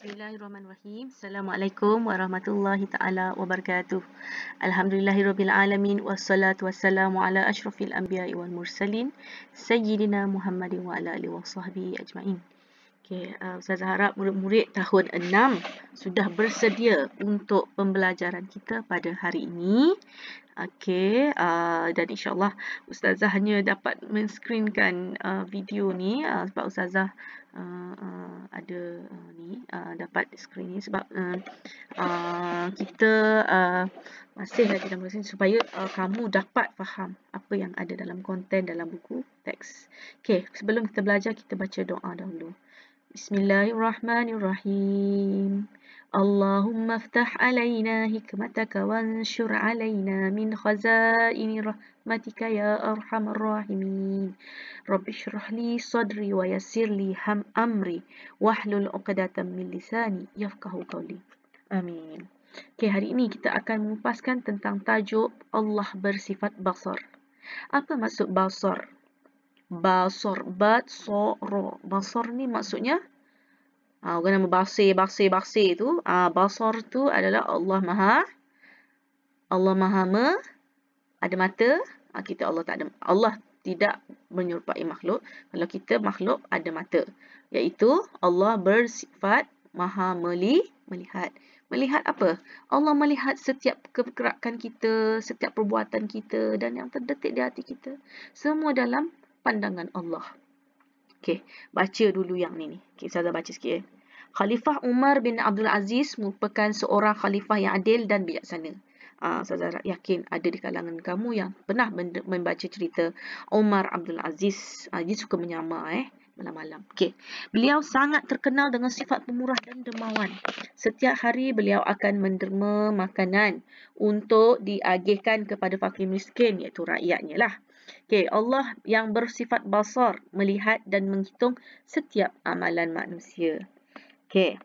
Bismillahirrahmanirrahim. Assalamualaikum warahmatullahi taala wabarakatuh. Alhamdulillahirabbil alamin wassalatu wassalamu ala asyrafil anbiya'i wal mursalin sayyidina Muhammadin wa ala alihi wasahbihi ajmain. Okey, Ustazah harap murid-murid tahun 6 sudah bersedia untuk pembelajaran kita pada hari ini. Okey, dan insyaAllah Ustazah hanya dapat men-screenkan video ni sebab Ustazah ada dapat screen ni sebab kita masih lagi dalam proses supaya kamu dapat faham apa yang ada dalam konten dalam buku teks. Okey, sebelum kita belajar kita baca doa dahulu. Bismillahirrahmanirrahim. Allahumma aftah alaina hikmataka wanshur alaina min khazaini rahmatika ya arhamar rahimin. Rabbi shrah li sadri wa yassir li amri wahlul 'uqdatam min lisani yafqahu qawli. Amin. Okey, hari ini kita akan mengupaskan tentang tajuk Allah bersifat basar. Apa maksud basar? Basar, batsara. Basar ni maksudnya orang nama basir tu. Basar tu adalah Allah Maha ada mata. Kita Allah tidak menyerupai makhluk. Kalau kita makhluk ada mata, iaitu Allah bersifat Maha melihat. Melihat apa? Allah melihat setiap pergerakan kita, setiap perbuatan kita dan yang terdetik di hati kita. Semua dalam pandangan Allah. Okey, baca dulu yang ni. Okey, saya baca sikit. Khalifah Umar bin Abdul Aziz merupakan seorang khalifah yang adil dan bijaksana. Saya yakin ada di kalangan kamu yang pernah membaca cerita Umar Abdul Aziz. Dia suka menyamar malam-malam. Okey. Beliau sangat terkenal dengan sifat pemurah dan dermawan. Setiap hari beliau akan menderma makanan untuk diagihkan kepada fakir miskin, iaitu rakyatnya lah. Okey, Allah yang bersifat basar, melihat dan menghitung setiap amalan manusia. Okey.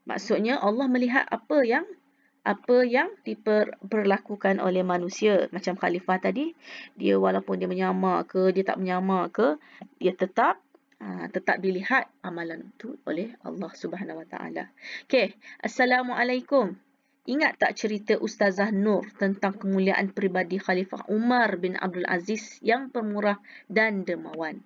Maksudnya Allah melihat apa yang diperlakukan oleh manusia. Macam khalifah tadi, dia walaupun dia menyamar ke, dia tak menyamar ke, dia tetap dilihat amalan itu oleh Allah Subhanahu Wa Taala. Okey, Assalamualaikum. Ingat tak cerita Ustazah Nur tentang kemuliaan peribadi Khalifah Umar bin Abdul Aziz yang pemurah dan dermawan?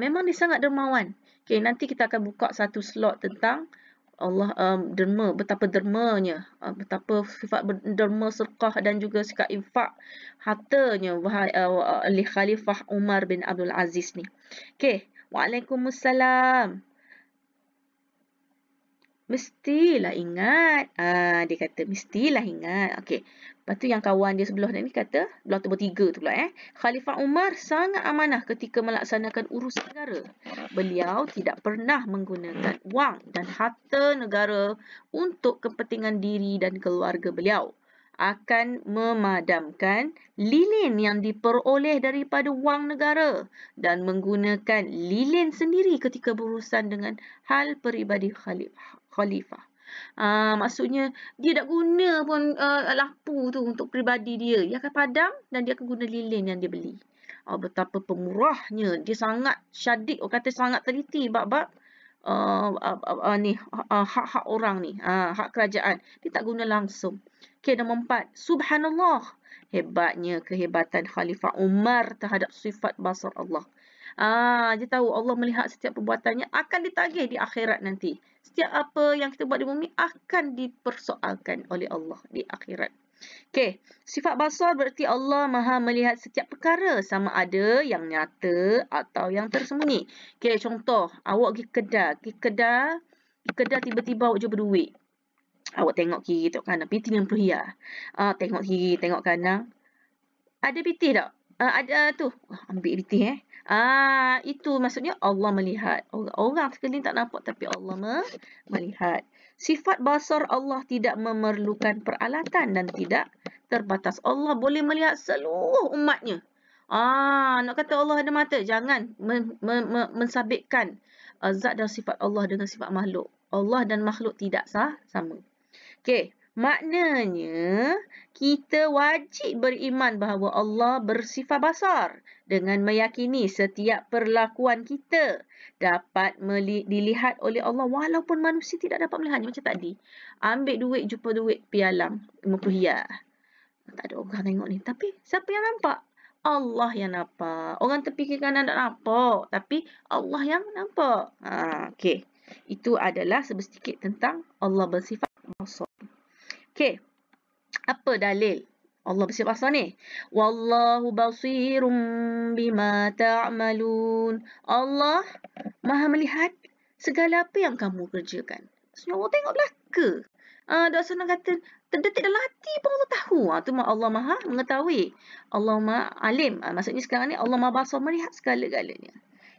Memang dia sangat dermawan. Okey, nanti kita akan buka satu slot tentang Allah derma, betapa dermanya, betapa sifat derma sedekah dan juga sikap infak hartanya oleh Khalifah Umar bin Abdul Aziz ni. Okey, Waalaikumsalam. Mestilah ingat. Dia kata mestilah ingat. Okey. Lepas tu yang kawan dia sebelah ni kata, belah tu bertiga tu pula Khalifah Umar sangat amanah ketika melaksanakan urusan negara. Beliau tidak pernah menggunakan wang dan harta negara untuk kepentingan diri dan keluarga beliau. Akan memadamkan lilin yang diperoleh daripada wang negara dan menggunakan lilin sendiri ketika berurusan dengan hal peribadi khalifah. Maksudnya dia tak guna pun lampu tu untuk peribadi dia. Dia akan padam dan dia akan guna lilin yang dia beli. Betapa pemurahnya. Dia sangat syadid, orang kata sangat teliti bab-bab hak-hak orang ni, hak kerajaan. Dia tak guna langsung. Okey, nombor 4. Subhanallah. Hebatnya kehebatan Khalifah Umar terhadap sifat basar Allah. Dia tahu Allah melihat setiap perbuatannya akan ditagih di akhirat nanti. Setiap apa yang kita buat di bumi akan dipersoalkan oleh Allah di akhirat. Okey, sifat basar berarti Allah Maha melihat setiap perkara sama ada yang nyata atau yang tersembunyi. Okey, contoh, awak pergi kedai tiba-tiba awak jumpa duit. Awak tengok kiri, tengok kanan, piti RM60. Tengok kiri, tengok kanan. Ada piti tak? Ada tu. Ambil piti itu maksudnya Allah melihat. Orang sekeliling tak nampak tapi Allah melihat. Sifat basar Allah tidak memerlukan peralatan dan tidak terbatas. Allah boleh melihat seluruh umatnya. Nak kata Allah ada mata, jangan mensabitkan zat dan sifat Allah dengan sifat makhluk. Allah dan makhluk tidak sama. Okey, Maknanya, kita wajib beriman bahawa Allah bersifat basar dengan meyakini setiap perlakuan kita dapat dilihat oleh Allah walaupun manusia tidak dapat melihatnya. Macam tadi, ambil duit, jumpa duit pialang, rupiah. Tak ada orang tengok ni. Tapi siapa yang nampak? Allah yang nampak. Orang tepi kiri kanan tak nampak. Tapi Allah yang nampak. Okey. Itu adalah sedikit tentang Allah bersifat basar. Okey. Apa dalil Allah bersifat basar ni? Wallahu basirum bima ta'malun. Allah Maha melihat segala apa yang kamu kerjakan. Maksudnya Allah tengok belaka. Dak senang kata terdetik dalam hati pun Allah tahu. Tu Allah Maha mengetahui. Allah Maha alim. Maksudnya sekarang ni Allah Maha basar melihat segala-galanya.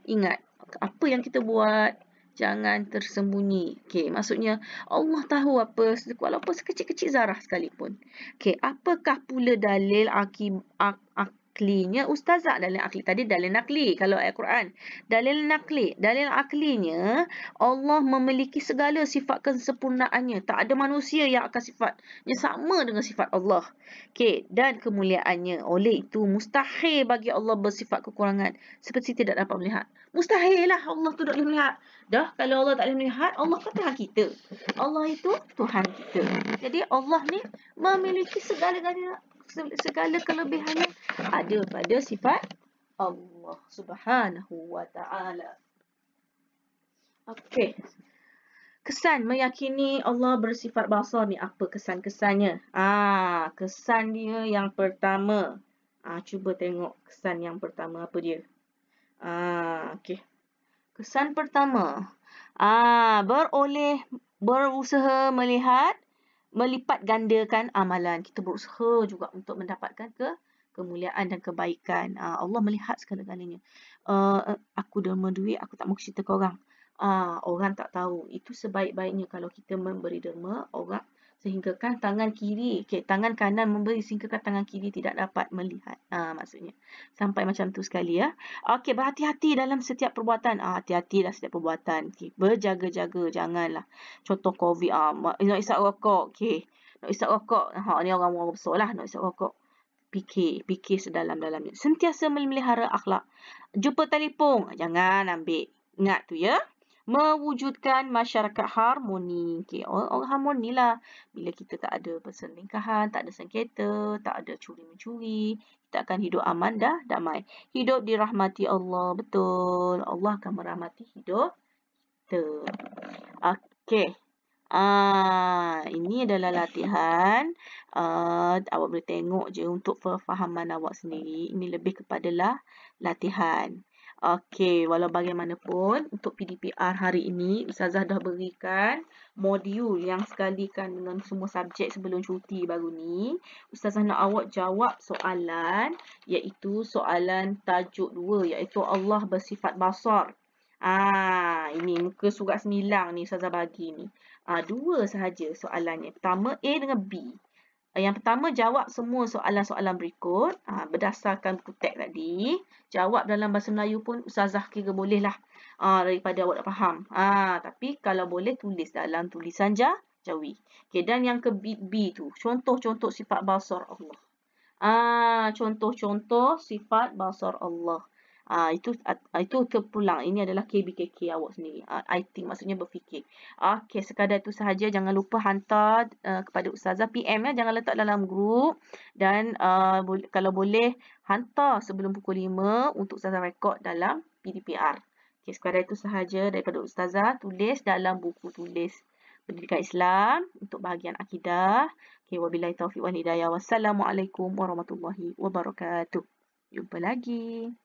Ingat, apa yang kita buat jangan tersembunyi. Okey, maksudnya Allah tahu apa walaupun sekecil-kecil zarah sekalipun. Okey, apakah pula dalil aklinya ustazah? Dalil akli tadi dalil nakli kalau ayat Quran. Dalil nakli, dalil aklinya Allah memiliki segala sifat kesempurnaannya. Tak ada manusia yang akan sifatnya sama dengan sifat Allah. Okey, dan kemuliaannya. Oleh itu mustahil bagi Allah bersifat kekurangan seperti tidak dapat melihat. Mustahil lah Allah tu tak boleh melihat. Dah, kalau Allah tak boleh melihat, Allah kan Tuhan kita. Allah itu Tuhan kita. Jadi Allah ni memiliki segala kelebihannya ada pada sifat Allah Subhanahu wa taala. Okey. Kesan meyakini Allah bersifat basar ni apa kesan-kesannya? Kesan dia yang pertama. Cuba tengok kesan yang pertama apa dia. Okey. Kesan pertama. Berusaha melipat gandakan amalan. Kita berusaha juga untuk mendapatkan kemuliaan dan kebaikan. Allah melihat segala-galanya. Aku derma duit, aku tak mau cerita ke orang. Orang tak tahu. Itu sebaik-baiknya kalau kita memberi derma orang sehinggakan tangan kanan memberi sehinggakan tangan kiri tidak dapat melihat. Maksudnya sampai macam tu sekali ya. Okey, berhati-hati dalam setiap perbuatan. Hati-hatilah setiap perbuatan. Okay. Berjaga-jaga, janganlah. Contoh COVID, nak isap rokok. Okey. Nak isap rokok. Ni orang-orang besar lah nak isap rokok. Fikir sedalam-dalamnya. Sentiasa memelihara akhlak. Jumpa telefon, jangan ambil. Ingat tu ya. Mewujudkan masyarakat harmoni. Okay, orang harmoni lah. Bila kita tak ada perselingkahan, tak ada sengketa, tak ada curi-mencuri, kita akan hidup aman dah, damai. Hidup dirahmati Allah. Betul. Allah akan merahmati hidup kita. Okey. Ini adalah latihan. Awak boleh tengok je untuk perfahaman awak sendiri. Ini lebih kepada latihan. Okey, walau bagaimanapun untuk PDPR hari ini Ustazah dah berikan modul yang sekalikan dengan semua subjek sebelum cuti baru ni. Ustazah nak awak jawab soalan iaitu soalan tajuk 2 iaitu Allah bersifat basar. Ini muka surat 9 ni Ustazah bagi ni. 2 sahaja soalannya. Pertama A dengan B. Yang pertama, jawab semua soalan-soalan berikut. Berdasarkan buku teks tadi. Jawab dalam bahasa Melayu pun Ustazah kira boleh lah. Daripada awak dah faham. Tapi kalau boleh tulis dalam tulisan Jawi. Okay, dan yang ke B tu. Contoh-contoh sifat basar Allah. Contoh-contoh sifat basar Allah. Itu terpulang. Ini adalah KBKK awak sendiri. I think maksudnya berfikir. Okey, sekadar itu sahaja. Jangan lupa hantar kepada Ustazah PM ya. Jangan letak dalam grup. Dan kalau boleh hantar sebelum pukul 5 untuk Ustazah rekod dalam PDPR. Okey, sekadar itu sahaja daripada Ustazah. Tulis dalam buku tulis Pendidikan Islam untuk bahagian akidah. Okey, wabillahi taufiq wal hidayah. Wassalamualaikum warahmatullahi wabarakatuh. Jumpa lagi.